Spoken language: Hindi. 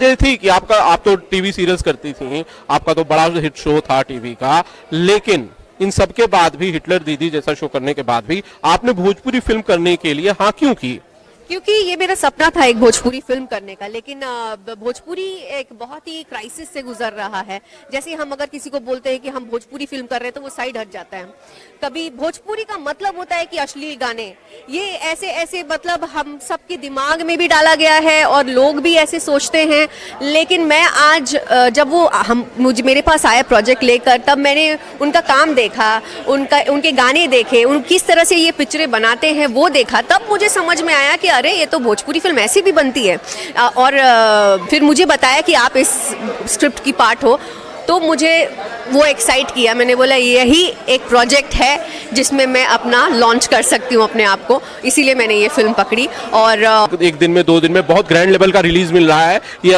वजह थी कि आप तो टीवी सीरियल्स करती थी, आपका तो बड़ा हिट शो था टीवी का, लेकिन इन सब के बाद भी, हिटलर दीदी जैसा शो करने के बाद भी आपने भोजपुरी फिल्म करने के लिए हाँ क्यों की? क्योंकि ये मेरा सपना था एक भोजपुरी फिल्म करने का, लेकिन भोजपुरी एक बहुत ही क्राइसिस से गुजर रहा है। जैसे हम अगर किसी को बोलते हैं कि हम भोजपुरी फिल्म कर रहे हैं तो वो साइड हट जाता है। कभी भोजपुरी का मतलब होता है कि अश्लील गाने, ये ऐसे ऐसे मतलब हम सबके दिमाग में भी डाला गया है और लोग भी ऐसे सोचते हैं। लेकिन मैं आज जब वो मेरे पास आया प्रोजेक्ट लेकर, तब मैंने उनका काम देखा, उनके गाने देखे, किस तरह से ये पिक्चरें बनाते हैं वो देखा, तब मुझे समझ में आया कि अरे ये तो भोजपुरी फिल्म ऐसी भी बनती है। और फिर मुझे बताया कि आप इस स्क्रिप्ट की पार्ट हो, तो मुझे वो एक्साइट किया। मैंने बोला यही एक प्रोजेक्ट है जिसमें मैं अपना लॉन्च कर सकती हूँ अपने आप को, इसीलिए मैंने ये फिल्म पकड़ी। और 1 दिन में 2 दिन में बहुत ग्रैंड लेवल का रिलीज मिल रहा है ये।